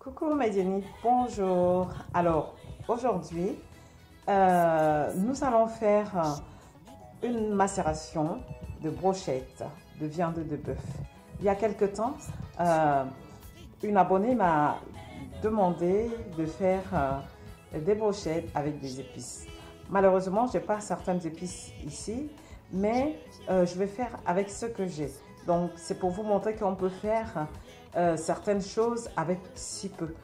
Coucou Mediani, bonjour. Alors aujourd'hui, nous allons faire une macération de brochettes de viande de bœuf. Il y a quelque temps, une abonnée m'a demandé de faire des brochettes avec des épices. Malheureusement, je n'ai pas certaines épices ici, mais je vais faire avec ce que j'ai. Donc, c'est pour vous montrer qu'on peut faire certaines choses avec si peu.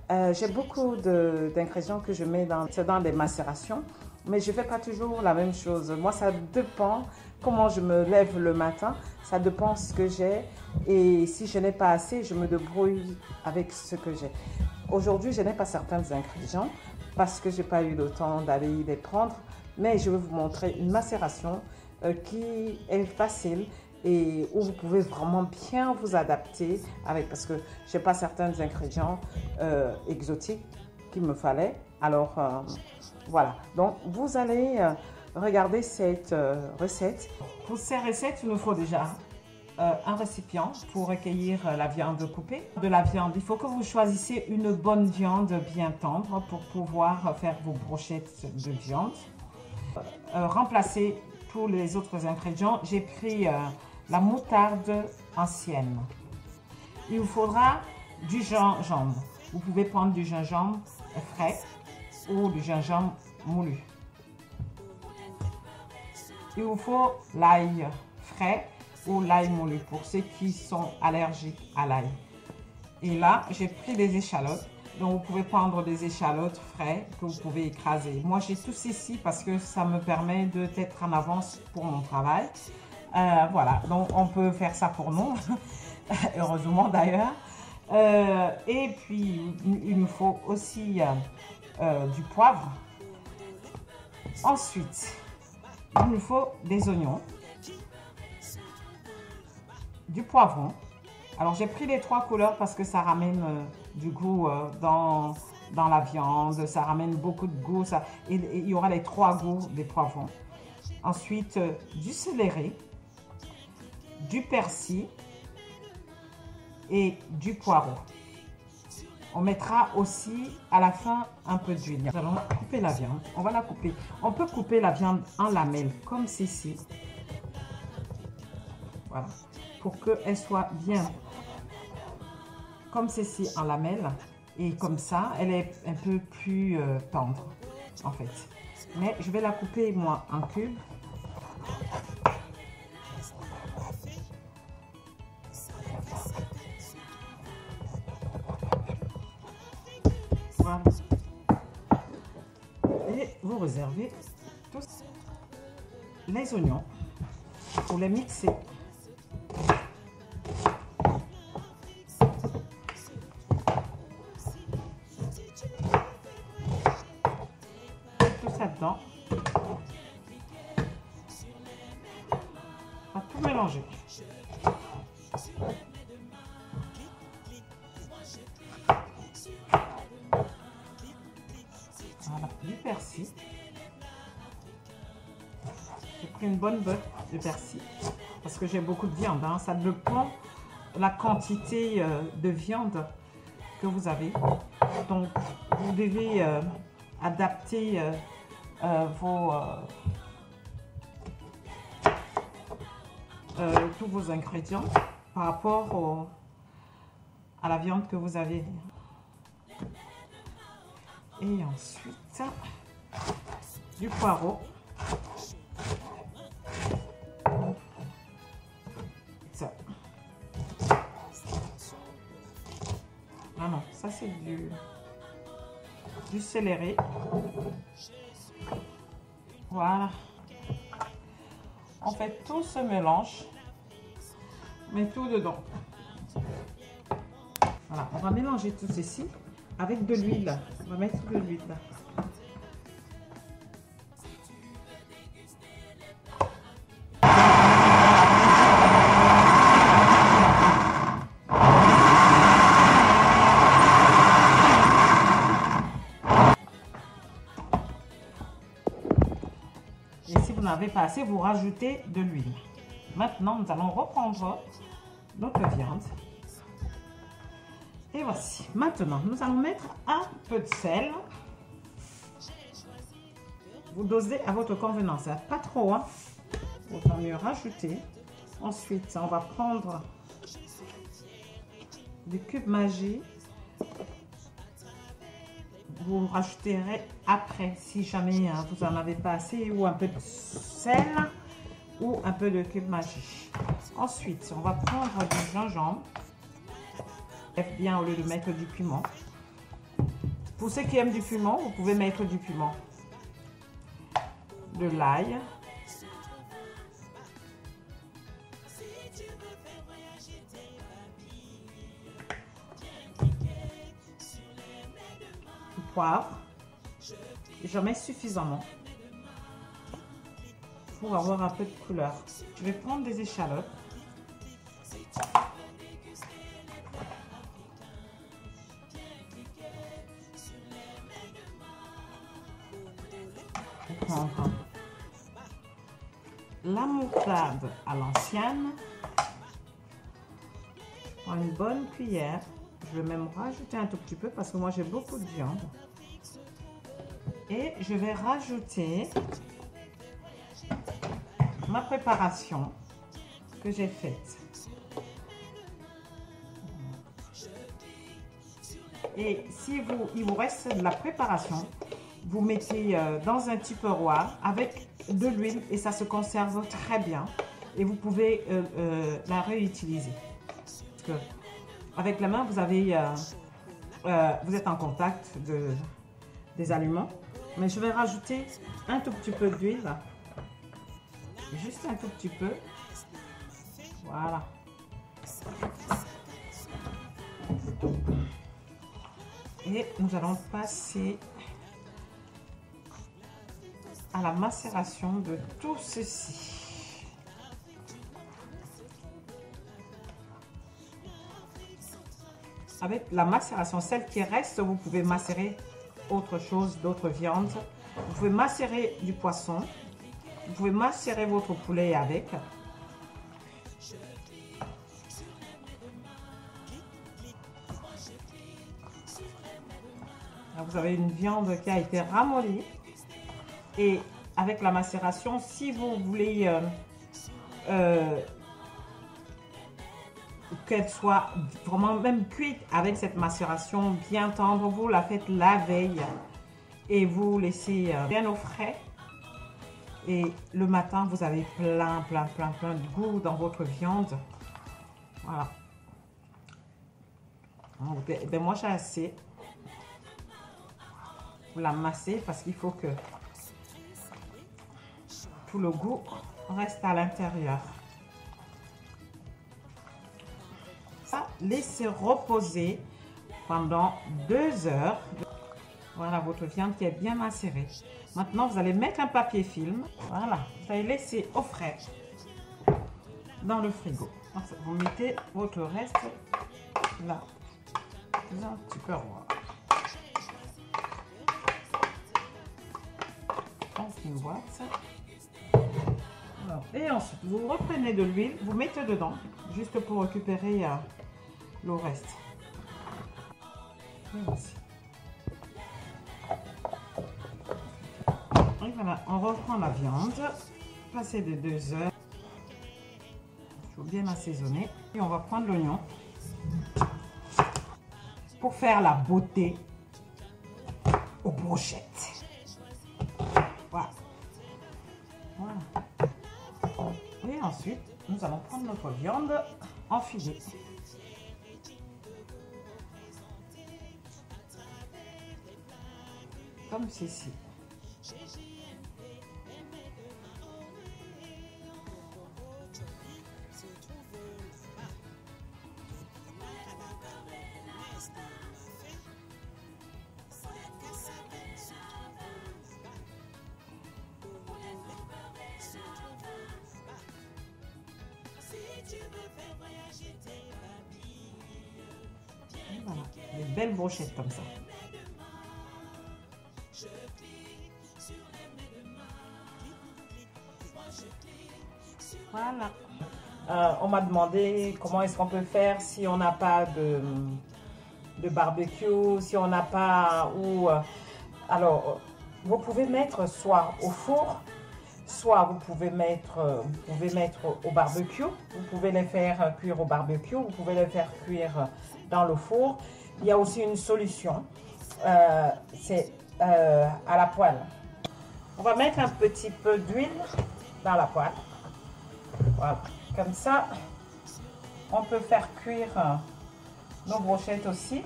J'ai beaucoup d'ingrédients que je mets dans les macérations, mais je ne fais pas toujours la même chose. Moi, ça dépend comment je me lève le matin, ça dépend de ce que j'ai, et si je n'ai pas assez, je me débrouille avec ce que j'ai. Aujourd'hui, je n'ai pas certains ingrédients parce que je n'ai pas eu le temps d'aller les prendre, mais je vais vous montrer une macération qui est facile et où vous pouvez vraiment bien vous adapter avec, parce que je n'ai pas certains ingrédients exotiques qu'il me fallait. Alors voilà, donc vous allez regarder cette recette. Pour ces recettes, il nous faut déjà un récipient pour recueillir la viande coupée. De la viande, il faut que vous choisissiez une bonne viande bien tendre pour pouvoir faire vos brochettes de viande. Remplacez tous les autres ingrédients. J'ai pris la moutarde ancienne. Il vous faudra du gingembre. Vous pouvez prendre du gingembre frais ou du gingembre moulu. Il vous faut l'ail frais ou l'ail moulu pour ceux qui sont allergiques à l'ail. Et là, j'ai pris des échalotes. Donc, vous pouvez prendre des échalotes frais que vous pouvez écraser. Moi, j'ai tout ceci parce que ça me permet d'être en avance pour mon travail. Voilà, donc on peut faire ça pour nous, heureusement d'ailleurs. Et puis, il nous faut aussi du poivre. Ensuite, il nous faut des oignons, du poivron. Alors, j'ai pris les trois couleurs parce que ça ramène du goût dans la viande, ça ramène beaucoup de goût. Il y aura les trois goûts des poivrons. Ensuite, du céleri, du persil et du poireau. On mettra aussi à la fin un peu d'huile. Nous allons couper la viande. On va la couper. On peut couper la viande en lamelles comme ceci. Voilà. Pour qu'elle soit bien comme ceci en lamelles. Et comme ça, elle est un peu plus tendre en fait. Mais je vais la couper moi en cubes. Voilà. Et vous réservez tous les oignons pour les mixer. Tout ça dedans. On va tout mélanger. Voilà, du persil. J'ai pris une bonne botte de persil parce que j'ai beaucoup de viande. Hein. Ça dépend de la quantité de viande que vous avez. Donc, vous devez adapter tous vos ingrédients par rapport à la viande que vous avez. Et ensuite, du poireau. Ça. Ah non, ça c'est du céleri. Voilà. On fait tout ce mélange. On met tout dedans. Voilà, on va mélanger tout ceci avec de l'huile. On va mettre de l'huile. Et si vous n'avez pas assez, vous rajoutez de l'huile. Maintenant, nous allons reprendre notre viande. Et voici. Maintenant, nous allons mettre un peu de sel. Vous dosez à votre convenance, hein. Pas trop, hein. Autant mieux rajouter. Ensuite, on va prendre du cube Maggi. Vous rajouterez après, si jamais hein, vous n'en avez pas assez, ou un peu de sel, ou un peu de cube Maggi. Ensuite, on va prendre du gingembre. Bien au lieu de mettre du piment. Pour ceux qui aiment du piment, vous pouvez mettre du piment. De l'ail. Du poivre. J'en mets suffisamment pour avoir un peu de couleur. Je vais prendre des échalotes. Prendre la moutarde à l'ancienne, une bonne cuillère. Je vais même rajouter un tout petit peu parce que moi j'ai beaucoup de viande. Et je vais rajouter ma préparation que j'ai faite. Et si il vous reste de la préparation, vous mettez dans un tupperware avec de l'huile et ça se conserve très bien. Et vous pouvez la réutiliser. Parce que avec la main, vous êtes en contact des aliments. Mais je vais rajouter un tout petit peu d'huile. Juste un tout petit peu. Voilà. Et nous allons passer à la macération de tout ceci. Avec la macération, celle qui reste, vous pouvez macérer autre chose, d'autres viandes. Vous pouvez macérer du poisson. Vous pouvez macérer votre poulet avec. Là, vous avez une viande qui a été ramollie. Et avec la macération, si vous voulez qu'elle soit vraiment même cuite avec cette macération bien tendre, vous la faites la veille et vous laissez bien au frais. Et le matin, vous avez plein de goût dans votre viande. Voilà. Ben moi, j'ai assez. Vous la massez parce qu'il faut que tout le goût reste à l'intérieur. Ça, laissez reposer pendant 2 heures. Voilà votre viande qui est bien macérée. Maintenant, vous allez mettre un papier film. Voilà, vous allez laisser au frais dans le frigo. Vous mettez votre reste là, dans un petit peu roi. Dans une boîte. Alors, et ensuite, vous reprenez de l'huile, vous mettez dedans, juste pour récupérer le reste. Et voici. Et voilà, on reprend la viande, passer de 2 heures. Il faut bien assaisonner. Et on va prendre l'oignon pour faire la beauté aux brochettes. Voilà. Voilà. Et ensuite, nous allons prendre notre viande en filet. Comme ceci. Voilà, des belles brochettes comme ça. Voilà. On m'a demandé comment est-ce qu'on peut faire si on n'a pas de barbecue, si on n'a pas, ou alors vous pouvez mettre soit au four, soit vous pouvez mettre au barbecue. Vous pouvez les faire cuire au barbecue, vous pouvez les faire cuire dans le four. Il y a aussi une solution, c'est à la poêle. On va mettre un petit peu d'huile dans la poêle. Voilà, comme ça, on peut faire cuire nos brochettes aussi.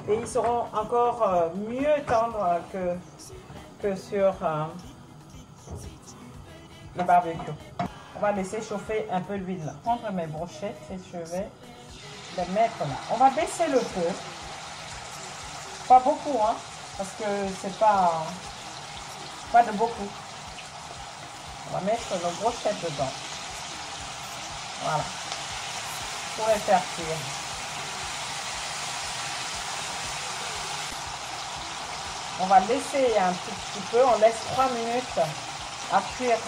Et ils seront encore mieux tendres que sur le barbecue. On va laisser chauffer un peu l'huile. Prendre mes brochettes et je vais les mettre là. On va baisser le feu. Pas beaucoup, hein, parce que c'est pas de beaucoup. On va mettre nos brochettes dedans. Voilà. Pour les faire cuire. On va laisser un tout petit peu. On laisse 3 minutes à cuire.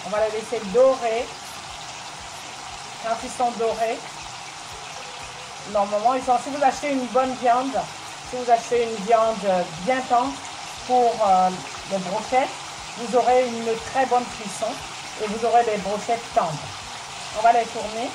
On va les laisser dorer. Quand ils sont dorés, normalement, si vous achetez une bonne viande, si vous achetez une viande bien tendre pour les brochettes, vous aurez une très bonne cuisson et vous aurez des brochettes tendres. On va les tourner.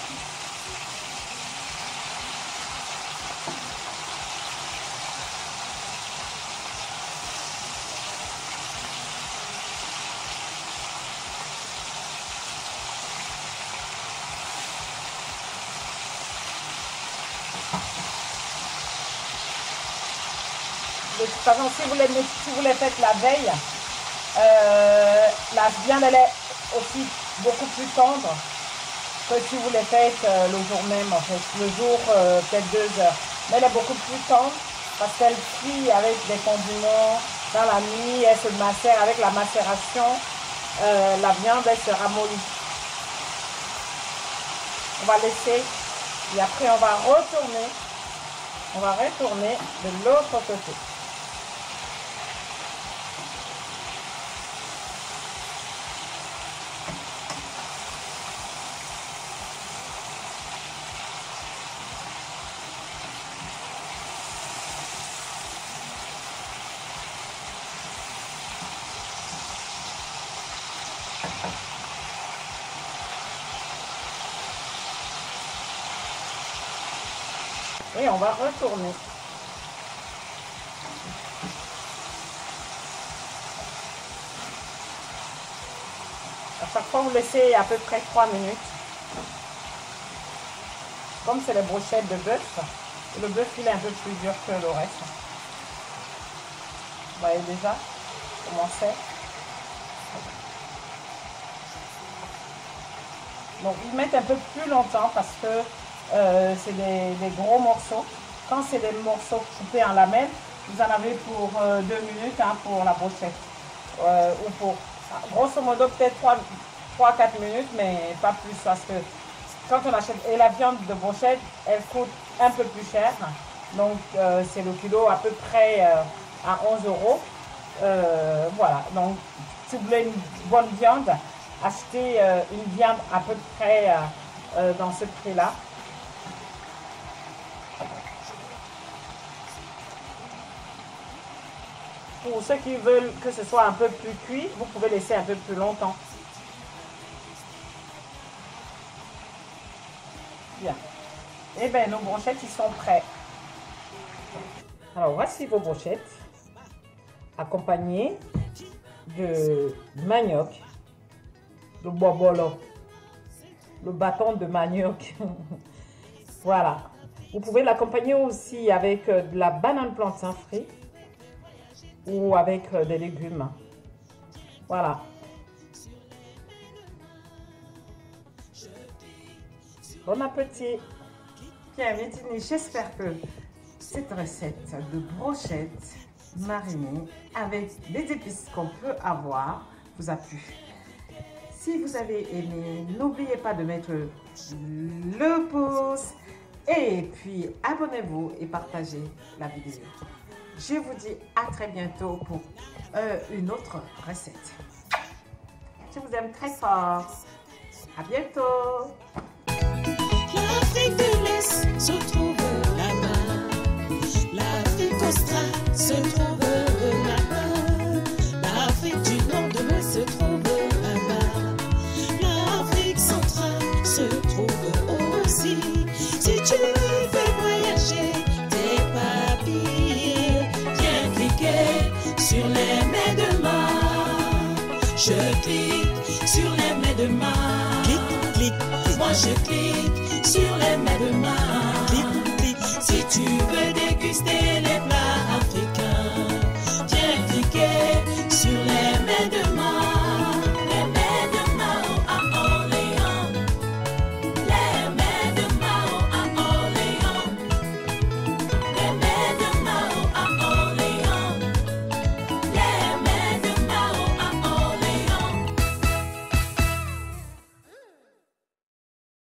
De toute façon, si vous les faites la veille, la viande elle est aussi beaucoup plus tendre que si vous les faites le jour même, en fait, le jour peut-être 2 heures. Mais elle est beaucoup plus tendre parce qu'elle cuit avec des condiments dans la nuit, elle se macère avec la macération, la viande elle se ramollit. On va laisser et après on va retourner de l'autre côté. Et on va retourner. À chaque fois, vous laissez à peu près 3 minutes. Comme c'est les brochettes de bœuf, le bœuf il est un peu plus dur que le reste. Vous voyez déjà comment c'est. Donc ils mettent un peu plus longtemps parce que c'est des gros morceaux. Quand c'est des morceaux coupés en lamelles, vous en avez pour 2 minutes hein, pour la brochette. Ou pour, grosso modo, peut-être 3-4 minutes, mais pas plus parce que quand on achète, et la viande de brochette, elle coûte un peu plus cher. Donc c'est le kilo à peu près à 11 euros. Voilà, donc si vous voulez une bonne viande, achetez une viande à peu près dans ce prix-là. Pour ceux qui veulent que ce soit un peu plus cuit, vous pouvez laisser un peu plus longtemps. Bien. Et bien, nos brochettes, ils sont prêts. Alors, voici vos brochettes accompagnées de manioc, de bobolo, le bâton de manioc. Voilà. Vous pouvez l'accompagner aussi avec de la banane plantain frit ou avec des légumes. Voilà. Bon appétit. Bien, mes dîners, j'espère que cette recette de brochettes marinées avec les épices qu'on peut avoir vous a plu. Si vous avez aimé, n'oubliez pas de mettre le pouce et puis abonnez-vous et partagez la vidéo. Je vous dis à très bientôt pour une autre recette. Je vous aime très fort. À bientôt. Ou aussi, si tu veux voyager tes papiers, viens cliquer sur les mets de main. Je clique sur les mets de main. Clique, clique, clique. Moi je clique sur les mets de main. Clique, clique. Si tu veux déguster les plats